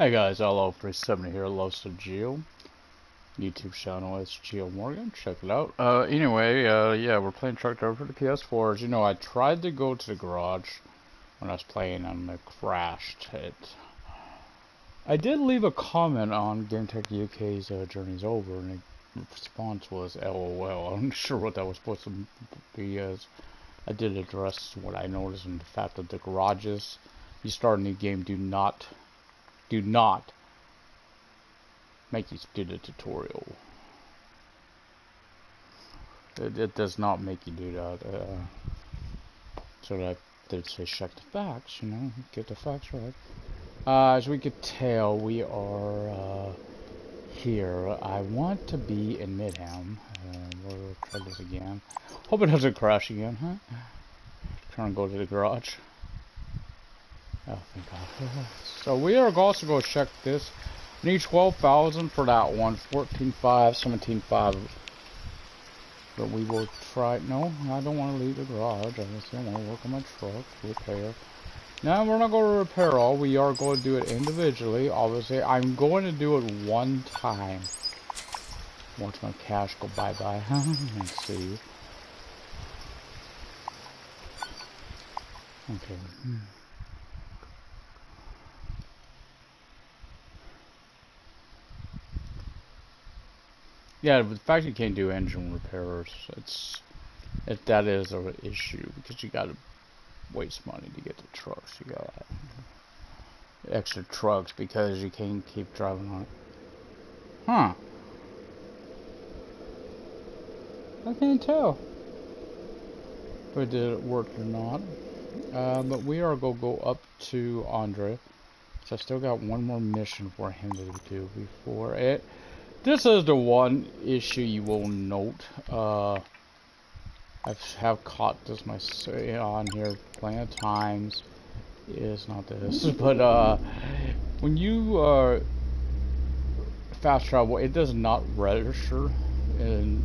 Hey guys, LO37 here, Los to Geo. YouTube channel is Geo Morgan. Check it out. Yeah, we're playing Truck Driver for the PS4. As you know, I tried to go to the garage when I was playing and it crashed. I did leave a comment on GameTech UK's Journey's Over, and the response was LOL. I'm not sure what that was supposed to be, as I did address what I noticed in the fact that the garages you start a new game do not make you do the tutorial. It does not make you do that. So that did say check the facts, you know, get the facts right. As we could tell, we are here. I want to be in Midham. We'll try this again. Hope it doesn't crash again, huh? Trying to go to the garage. Oh, thank God. So we are also going to check this. Need 12,000 for that one. 14.5, 17.5. But we will try. No, I don't want to leave the garage. I just want to work on my truck, repair. Now we're not going to repair all. We are going to do it individually. Obviously, I'm going to do it one time. Watch my cash go bye-bye. Let's see. Okay. Yeah, but the fact you can't do engine repairs, that is an issue, because you gotta waste money to get the trucks. You got extra trucks because you can't keep driving on it. Huh. I can't tell if did it work or not. But we are gonna go up to Andrei. So I still got one more mission for him to do before it. This is the one issue you will note. I have caught this myself on here plenty of times. It's not this, but when you fast travel, it does not register, and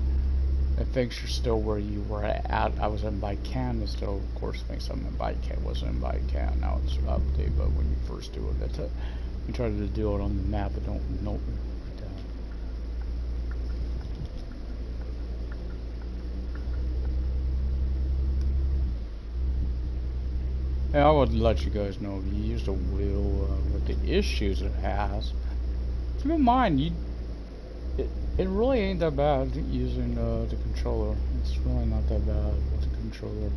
it thinks you're still where you were at. I was in Baikan. It still, of course, thinks I'm in Baikan. Wasn't in Baikan. Now it's updated, but when you first do it, you try to do it on the map, but don't note. And I would let you guys know if you use the wheel with the issues it has. Keep in mind, it really ain't that bad using the controller. It's really not that bad with the controller.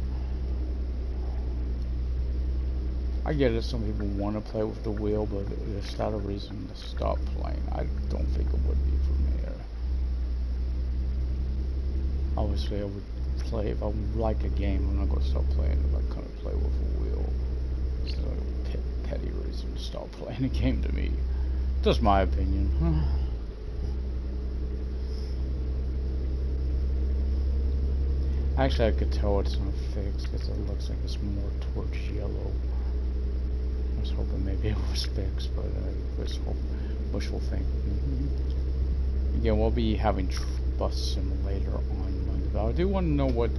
I get it, some people want to play with the wheel, but it's not a reason to stop playing. I don't think it would be for me. Obviously, I would play if I like a game. I'm not going to stop playing if I couldn't play with a wheel. It's a petty reason to stop playing a game to me. Just my opinion. Actually, I could tell it's not fixed because it looks like it's more towards yellow. I was hoping maybe it was fixed, but it was wishful thinking. Again, we'll be having Bus Simulator on Monday, but I do want to know what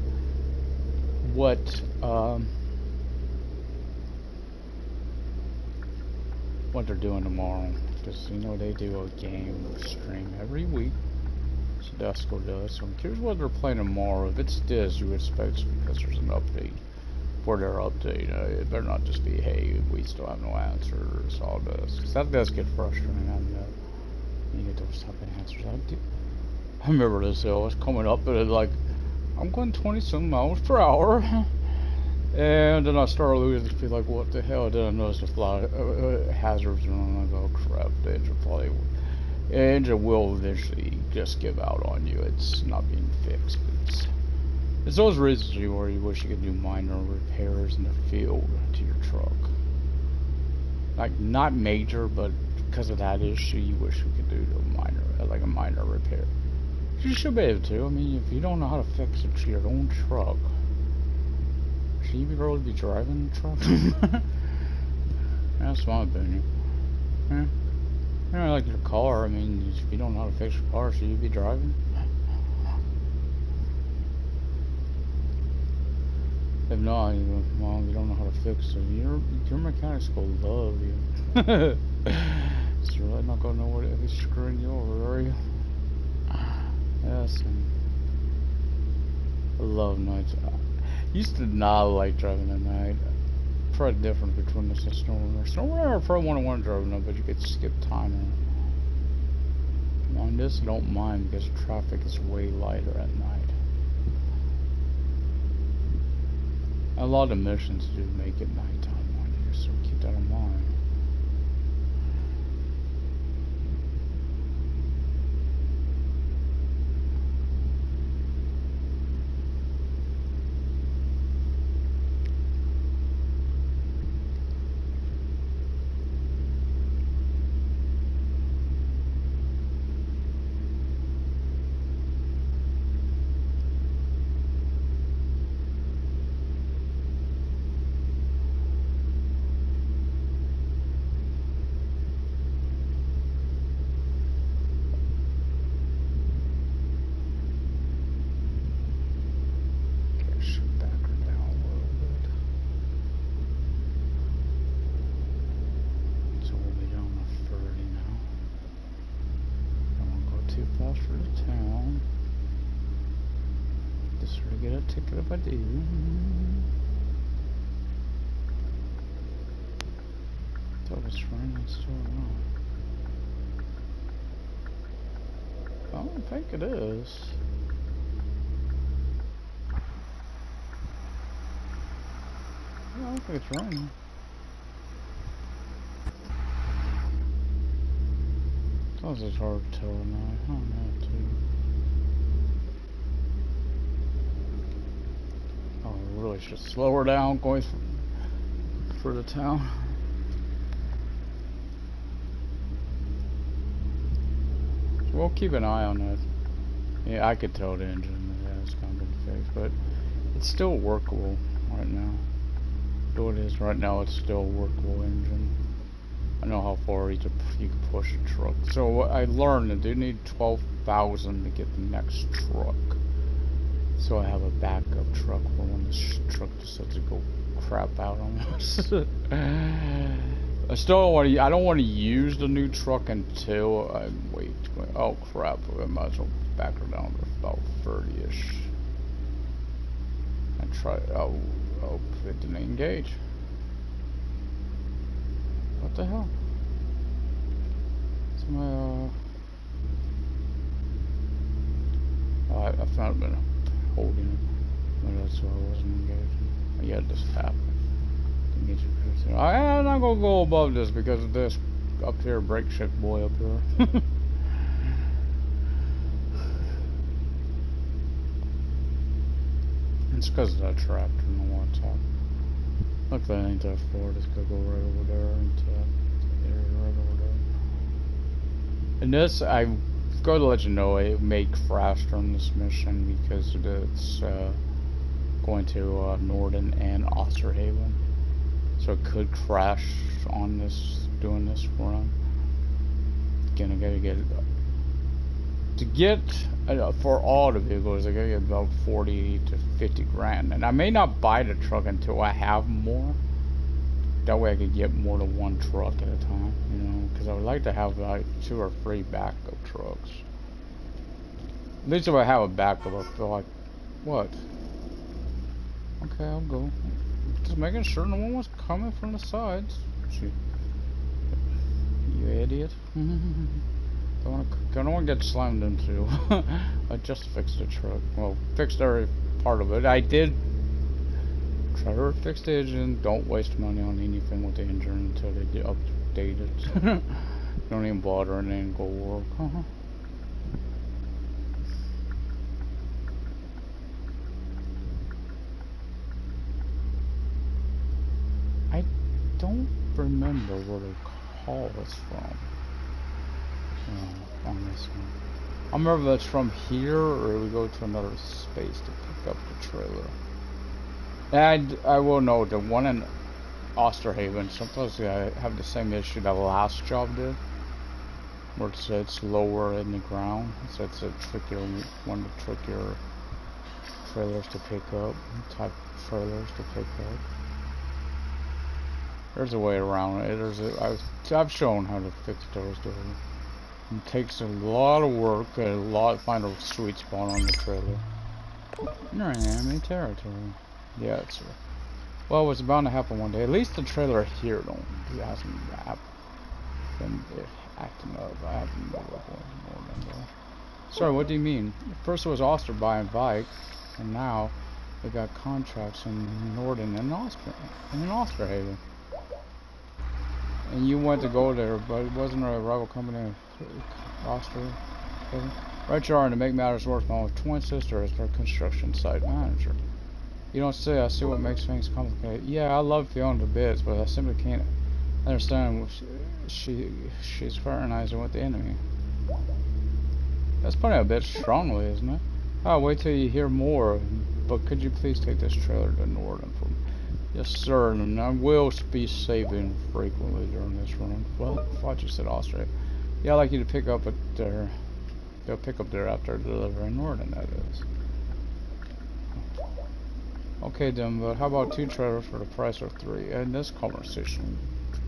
they're doing tomorrow, because you know they do a game stream every week. So Desco does. So I'm curious what they're playing tomorrow. If it's this, you would expect because there's an update for their update. It better not just be, hey, we still have no answers. All this, because that does get frustrating. And you get those type of answers. I remember this hill was coming up, and it's like I'm going 20-some miles per hour. And then I started losing speed, like, what the hell? Then I noticed the fly hazards, and I'm like, oh crap, the engine will eventually just give out on you. It's not being fixed. It's those reasons where you wish you could do minor repairs in the field to your truck. Like, not major, but because of that issue, you wish you could do a minor repair. You should be able to. I mean, if you don't know how to fix it to your own truck, should you really be driving the truck? That's my opinion. Yeah. You know, like your car, I mean, if you don't know how to fix your car, should you be driving? If not, well, you don't know how to fix it. Your mechanics will love you. not gonna know what he's screwing you over, are you? Yes. I love nights. I used to not like driving at night. Probably different between this and SnowRunner. SnowRunner I probably wouldn't want to drive it, but you could skip time on it. On this, I don't mind because traffic is way lighter at night. A lot of missions do make it nighttime on here, so keep that in mind. If I do. Thought it's running still on. I don't think it is. I don't think it's running. Sometimes it's hard to tell now. I don't know too. Really should slow her down going for the town. We'll keep an eye on that. Yeah, I could tell the engine has kind of been fixed, but it's still workable right now. So it is right now. It's still a workable engine. I know how far you can push a truck. So I learned that you need 12,000 to get the next truck. So I have a backup truck for when this truck decides to go crap out on us. I still don't want to. I don't want to use the new truck until I wait. Oh crap! I might as well back her down to about 30-ish. I try. Oh, it didn't engage. What the hell? It's my. I found it. Holding it, but that's why I wasn't engaging. Yeah, this happened. I'm not gonna go above this because of this up here, brake check boy up here. It's because of that tractor and the one top. Look, that ain't that far. It's gonna go right over there into that area right over there. And this, I'm going to let you know, it may crash during this mission because it's going to Norden and Osterhaven, so it could crash on this doing this run. Again, I gotta get to get for all the vehicles. I gotta get about 40 to 50 grand, and I may not buy the truck until I have more. That way I could get more than one truck at a time, you know, because I would like to have like 2 or 3 backup trucks. At least if I have a backup, I feel like, what? Okay, I'll go. Just making sure no one was coming from the sides. Shoot. You idiot. Don't want to get slammed into. I just fixed the truck. Well, fixed every part of it. I did try to fix the engine. Don't waste money on anything with the engine until they get updated. Don't even bother and then go work. I don't remember where the call was from on this one. I remember that's from here, or we go to another space to pick up the trailer. And I will know the one in Osterhaven, sometimes I have the same issue that last job did, where it's lower in the ground, so it's a trickier, one of the trickier trailers to pick up, type trailers to pick up. There's a way around it. I've shown how to fix those doors. It takes a lot of work, find a sweet spot on the trailer. You're in enemy territory. Yeah, it's well, it was bound to happen one day. At least the trailer here don't hasn't been acting up. I haven't been more than that. Sorry, what do you mean? First it was Oster buying bike, and now we got contracts in Norden and Osterhaven. And you went to go there, but it wasn't a rival company, Osterhaven. Right, you are, and to make matters worse, my twin sister is their construction site manager. You don't say. I see what makes things complicated. Yeah, I love Fiona to bits, but I simply can't understand what she's fraternizing with the enemy. That's putting it a bit strongly, isn't it? I'll wait till you hear more. But could you please take this trailer to Norden for me? Yes, sir. And I will be saving frequently during this run. Well, I thought you said Austria. Yeah, I'd like you to pick up at their. They'll pick up there after delivering Norden, that is. Okay then, but how about 2 trailers for the price of 3? And this conversation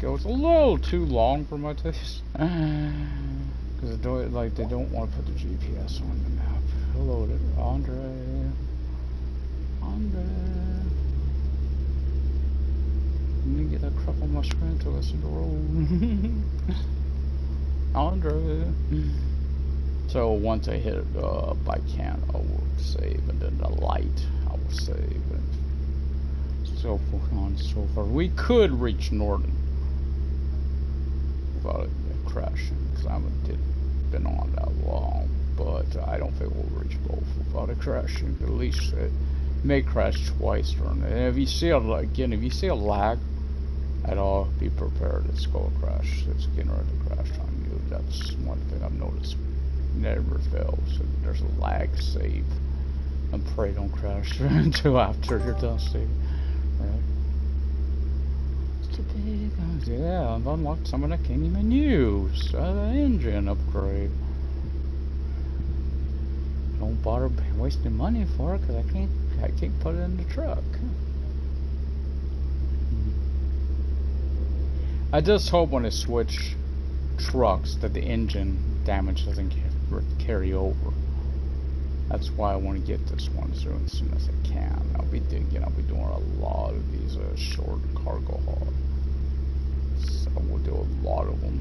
goes a little too long for my taste. Because they don't want to put the GPS on the map. Hello, Andrei. Let me get that crap on my screen to listen to roll. Andrei. So once I hit by can, I will save, and then the light, I will save, and so forth on and so forth. We could reach Norden without it crashing, because I haven't been on that long, but I don't think we'll reach both without it crashing. At least it may crash twice during it. And if you see a lag at all, be prepared. It's going to crash. It's getting ready to crash on you. That's one thing I've noticed. Never fails. There's a lag save, and pray don't crash until after you're done saving. Right? Yeah, I've unlocked some of the can't even use. The engine upgrade. Don't bother wasting money for it, cause I can't put it in the truck. I just hope when I switch trucks that the engine damage doesn't carry over. That's why I want to get this one through as soon as I can. I'll be doing a lot of these short cargo hauls. So we'll do a lot of them.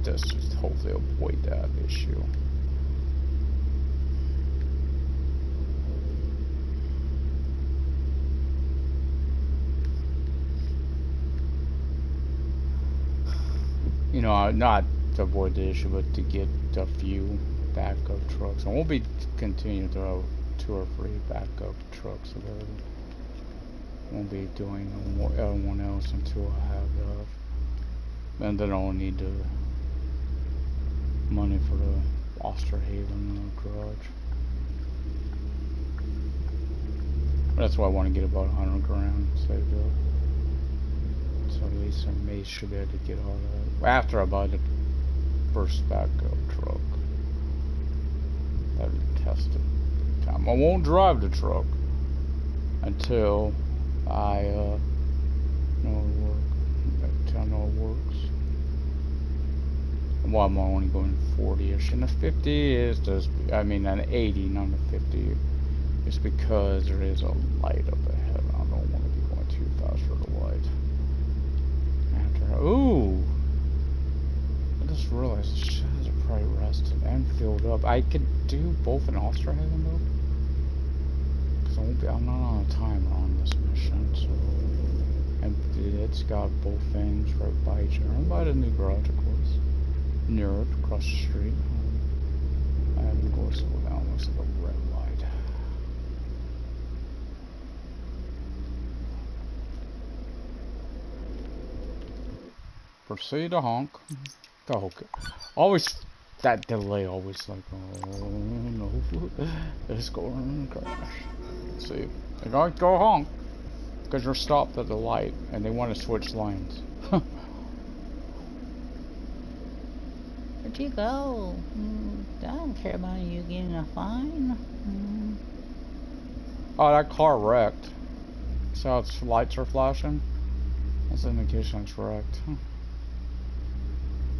Just hopefully avoid that issue. You know, not to avoid the issue, but to get a few backup trucks. And we'll be continuing to have 2 or 3 backup trucks available. Won't be doing anyone else until I have that. And then I'll need the money for the Osterhaven garage. That's why I want to get about 100 grand saved up. So at least I should be able to get all that after I buy the first backup truck. That'll test it. I won't drive the truck until I know it works. Until I know it works. Well, I'm only going 40ish, and the 50 is just, I mean, an 80, not a 50. It's because there is a light up ahead. I don't want to be going too fast for the light. Ooh! I just realized the shadows are probably rested and filled up. I could do both in Osterhaven though, because I'm not on a timer on this mission, so. And it's got both things right by each other. And by the new garage, of course. Near it, across the street. I have to go slow down, looks like a red light. Proceed to honk. Oh, okay. Always, that delay always like, oh no, it's going to crash. Let's see, they don't go honk, because you're stopped at the light, and they want to switch lanes. Where'd you go? I don't care about you getting a fine. Oh, that car wrecked. So its lights are flashing. That's an indication it's wrecked. Huh.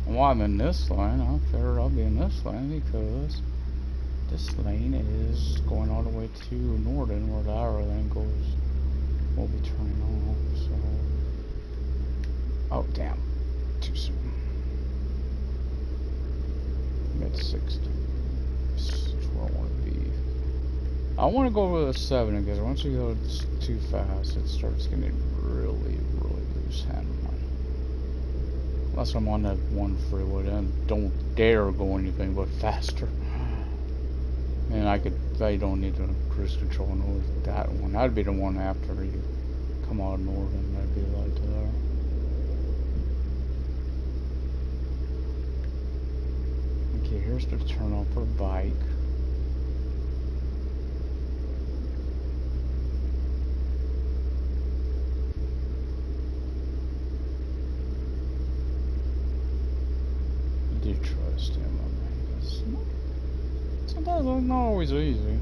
And while I'm in this lane, I figured I'll be in this lane because this lane is going all the way to Norden where the arrow lane goes. We'll be turning off, so... Oh, damn. Too soon. Mid-60. That's where I want to be. I want to go over the 7 because once you go too fast, it starts getting really, really loose handling. Unless I'm on that one freeway, then don't dare go anything but faster. And I don't need to cruise control over that one. That'd be the one after you come out of Northern. That'd be like there. Okay, here's the turn off for the bike. I do trust him, I mean, sometimes it's not always easy.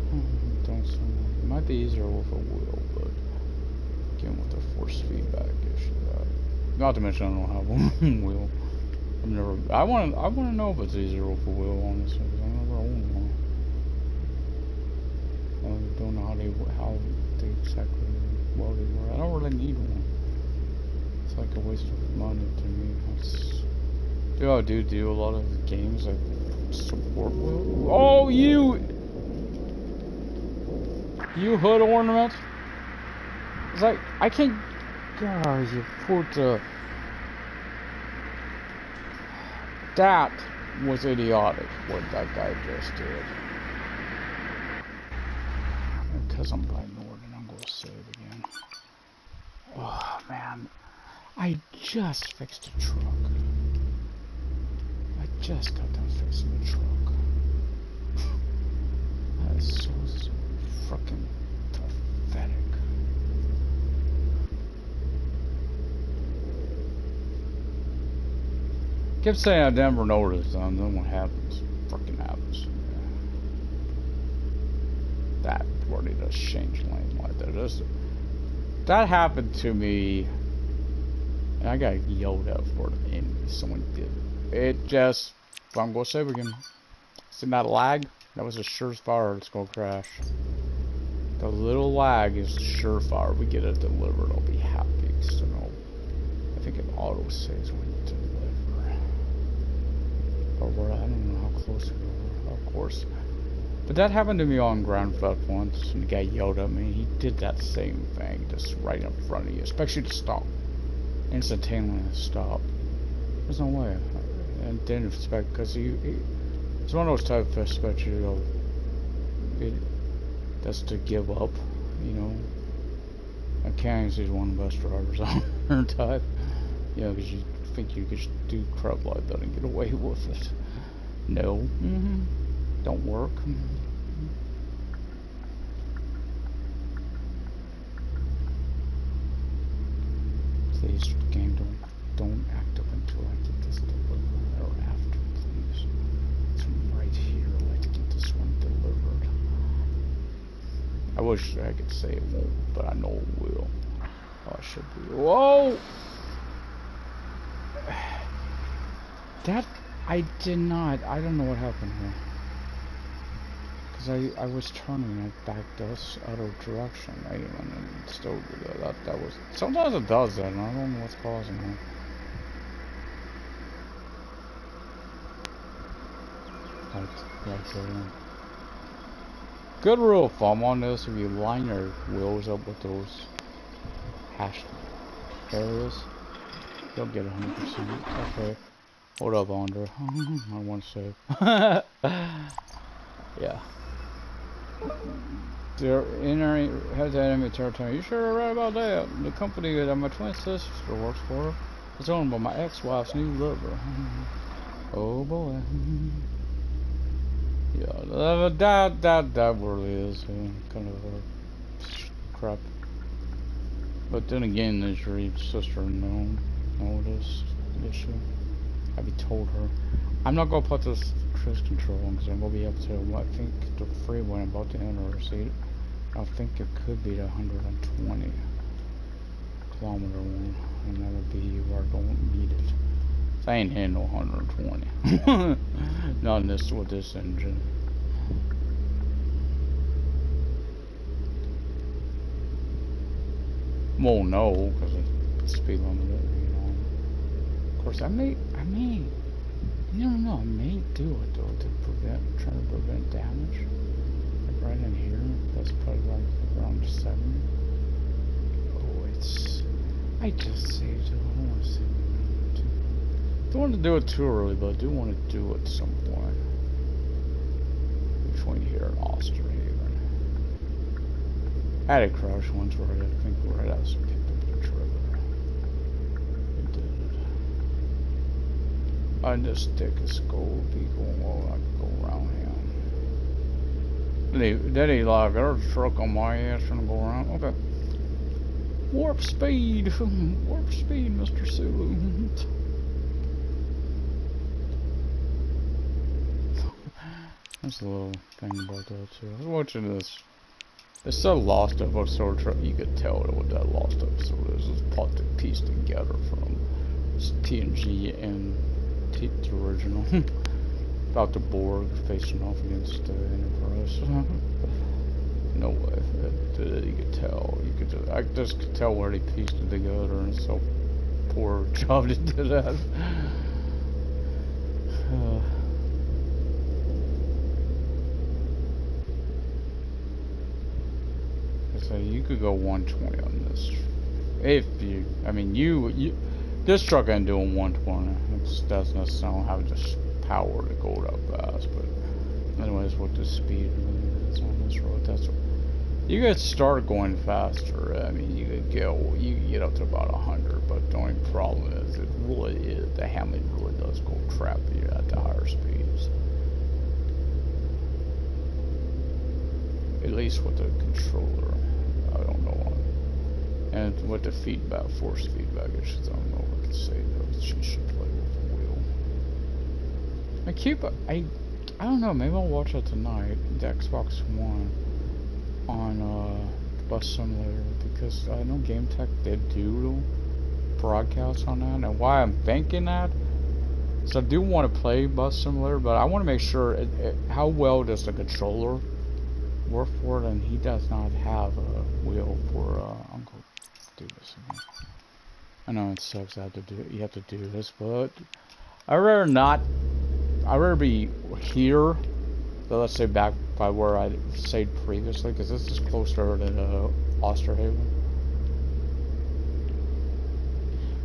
It might be easier with a wheel, but again with the force feedback issue. Not to mention I don't have one wheel. I want to know if it's easier with a wheel, honestly, because I never owned one. I don't know how they exactly well they were. I don't really need one. It's like a waste of money to me. I do a lot of games that support wheel. Oh, you hood ornament. It's like I can't. God, you put that was idiotic what that guy just did. And because I'm by Norden, I'm gonna save again. Oh man, I just fixed a truck. I just got done fixing the truck. That is so fucking pathetic. Kept saying I never noticed, and then what happens? Fucking happens. Yeah. That where they just change lane like that. That happened to me, and I got yelled at for it. And someone did. It just. I'm gonna save again. See that lag? That was a surefire. It's gonna crash. The little lag is surefire. We get it delivered. I'll be happy. So I think it auto saves when you deliver. Or where I don't know how close we were, of course. But that happened to me on Grand Theft once, and the guy yelled at me. He did that same thing, just right in front of you. Expects you to stop. Instantaneously stop. There's no way. And didn't expect, because it's one of those type of expect you to that's to give up, you know. And Kang's is one of the best drivers on her type. You know, because you think you could just do crap like that and get away with it. No. Don't work. Please, game, don't act up until I get this delivered, or after, please. It's right here. I'd like to get this one delivered. I wish I could say it won't, but I know it will. Oh, I should be. Whoa! That, I did not, I don't know what happened here. Because I was turning and it backed us out of direction. I didn't still do that. That was, sometimes it does that, and I don't know what's causing it. Good rule of thumb on this, if you line your wheels up with those hashed areas, you'll get 100%. Okay. Hold up, Andrei. I want to save. Yeah. They're has that enemy territory. You sure are right about that. The company that my twin sister works for is owned by my ex-wife's new lover. Oh boy. Yeah, that really is kind of crap. But then again, is your sister known all this issue? Have you told her? I'm not gonna put this cruise control on because I'm gonna be able to. I think the freeway I'm about to enter. See, I think it could be the 120 kilometer one. and that'll be where I don't need it. I ain't hitting no 120. Not in this with this engine. Well, no, because of the speed limit, you know. Of course, I may, you don't know, I may do it though to try to prevent damage. Like right in here, that's probably like around 70. Oh, I just saved it. I don't want to save it. Don't want to do it too early, but I do want to do it at some point. Between here and Osterhaven. I had a crash once where I think where I was picked up the trailer. It did it. I just stick a skull be going well, I could go around him. Then he like, there's a truck on my ass and go around. Okay. Warp speed, Mr. Sulu. That's a little thing about that too. I was watching this. It's so lost episode. You could tell what that lost episode is. It's part that pieced together from TNG and the original. About the Borg facing off against the Enterprise. No way. You could tell. I just could tell where they pieced it together, and it's so poor job they did that. So you could go 120 on this. If you, I mean, this truck ain't doing 120. It doesn't necessarily have this power to go that fast, but anyways, what the speed really is on this road, that's what. You could start going faster. I mean, you could get up to about 100, but the only problem is the Hamlet really does go crappy at the higher speeds. At least with the controller. I don't know. And with the feedback, force feedback issues, I don't know what to say though. She should play with the wheel. I don't know, maybe I'll watch it tonight, the Xbox One, on Bus Simulator, because I know Game Tech did do broadcasts on that, and why I'm thinking that, so I do want to play Bus Simulator, but I want to make sure how well does the controller work for it, and he does not have a wheel for I'm going to do this again. I know it sucks you have to do this, but I'd rather be here, so let's say back by where I stayed previously, because this is closer to Osterhaven.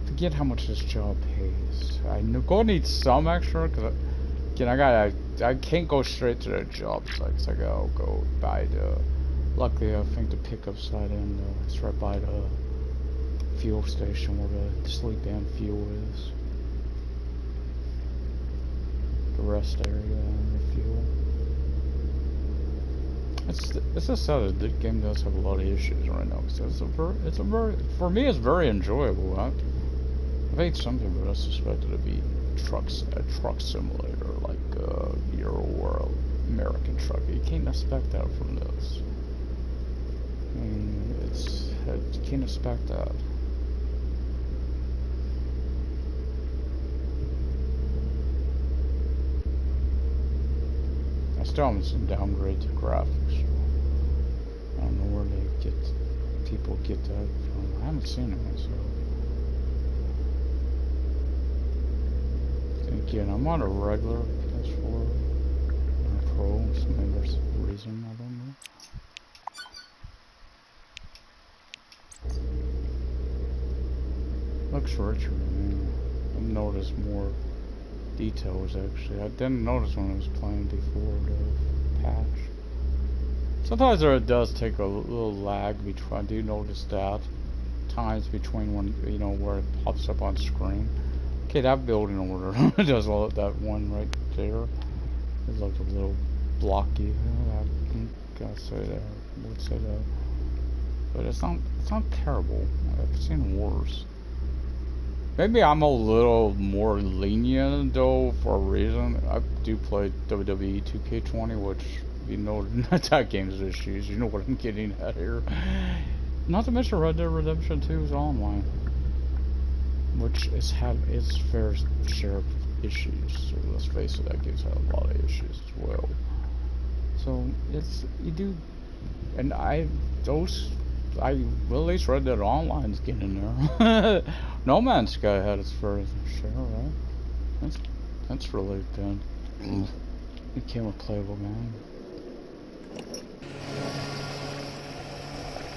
Forget how much this job pays. I go need some extra, because again, I can't go straight to the job site, because I gotta go by the, luckily I think the pickup site, and it's right by the fuel station where the sleep-in fuel is. The rest area and the fuel. It's just sad that the game does have a lot of issues right now, because for me it's very enjoyable. I think some people would suspect it to be a truck simulator like Euro or American truck. You can't expect that from this. I mean, you can't expect that. I still haven't seen downgrade to graphics. I don't know where people get that from. I haven't seen it myself. Again, I'm on a regular PS4 and a Pro, so maybe there's a reason, I don't know. Looks richer, man. I've noticed more details actually. I didn't notice when I was playing before the patch. Sometimes there does take a little lag between, I do notice that, times between when, where it pops up on screen. Okay, that building order does all that one right there. It's like a little blocky. I gotta say that. I would say that. But it's not terrible. I've seen worse. Maybe I'm a little more lenient though for a reason. I do play WWE 2K20, which that game's issues. You know what I'm getting at here. Not to mention Red Dead Redemption 2 is online. which has had its fair share of issues. So let's face it, that game's had a lot of issues as well. So you do, and I will at least read that online's getting there. No Man's Sky had its fair share, right? That's really good. It became a playable game.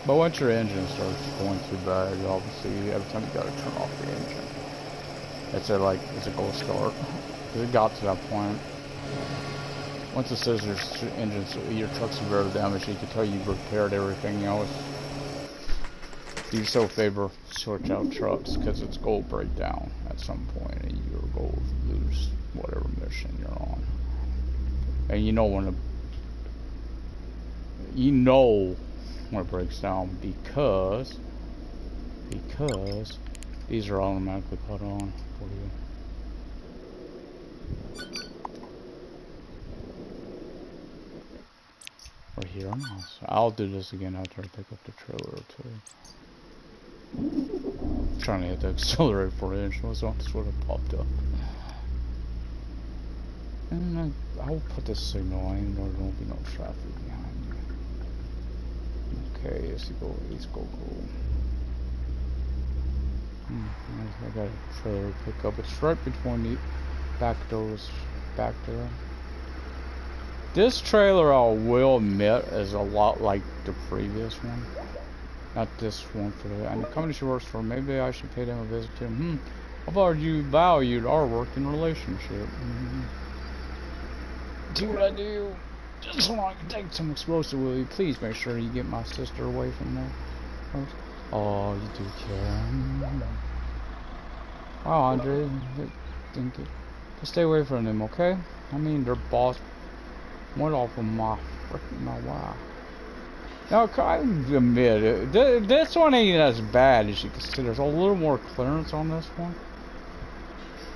But once your engine starts going too bad, obviously every time you gotta turn off the engine. It's a gold start. It got to that point. Once it says your truck's severely damaged, you can tell you've repaired everything else. You so favor switch out trucks because it's gold breakdown at some point, and you're gold lose whatever mission you're on. And you know when it breaks down because these are automatically put on for you. Or here, I'll do this again after I pick up the trailer too. I'm trying to hit the accelerator for it, so it sort of popped up. And I'll put this signal in, there won't be no traffic behind you. Okay, let's go. I got a trailer to pick up. It's right between the back doors back there. This trailer, I will admit, is a lot like the previous one. Not this one for the. And the company she works for, maybe I should pay them a visit too. How about you valued our working relationship? Do what I do. Just so I can take some explosive with you. Please make sure you get my sister away from there. Oh, you do care. Oh, Andrei, thank you. Just stay away from them, okay? I mean, their boss went off of my wife. Now, I admit it. This one ain't as bad as you can see. There's a little more clearance on this one.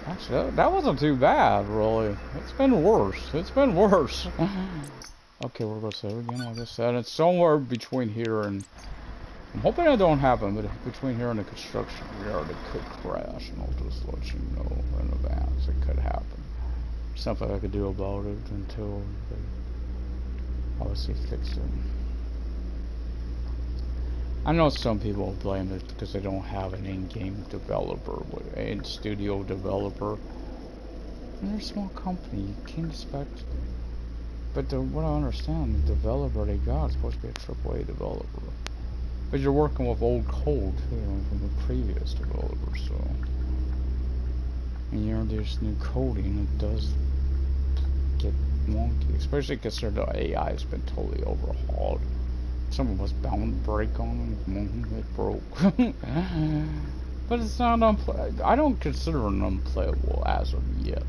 Actually, that wasn't too bad, really. It's been worse. Okay, we're gonna save again, like I said. It's somewhere between here and... I'm hoping it don't happen, but between here and the construction yard, it could crash, and I'll just let you know in advance. It could happen. There's nothing I could do about it until they obviously fix it. I know some people blame it because they don't have an in-game developer, in-studio developer. And they're a small company, you can't expect. But what I understand, the developer they got is supposed to be a AAA developer. But you're working with old code, from the previous developer, so. And you introduce new coding, it does get wonky, especially considering the AI has been totally overhauled. Someone was bound to break on them, it broke. But it's not unplayable. I don't consider it unplayable as of yet.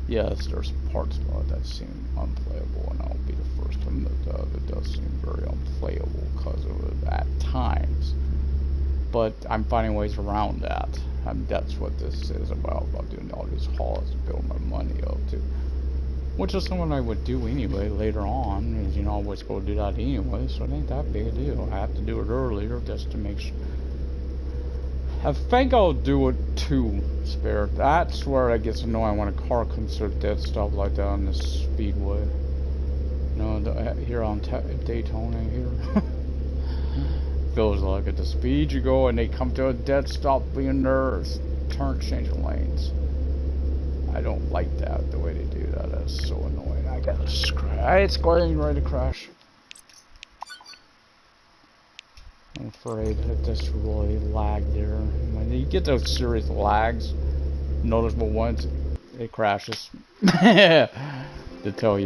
Yes, there's parts of it that seem unplayable, and I'll be the first to admit that it does seem very unplayable because of it at times. But I'm finding ways around that. That's what this is about doing all these hauls to build my money up to. Which is something I would do anyway later on, as you know, I was going to do that anyway, so it ain't that big a deal. I have to do it earlier just to make sure. I think I'll do it too, spare. That's where it gets annoying when a car comes to a dead stop like that on the speedway. Here on Daytona here. Feels like at the speed you go and they come to a dead stop being there, changing lanes. I don't like that, the way they do that. That's so annoying. I gotta scratch. It's going ready to crash. I'm afraid that this really lagged there. When you get those serious lags, noticeable ones, it crashes. To tell you.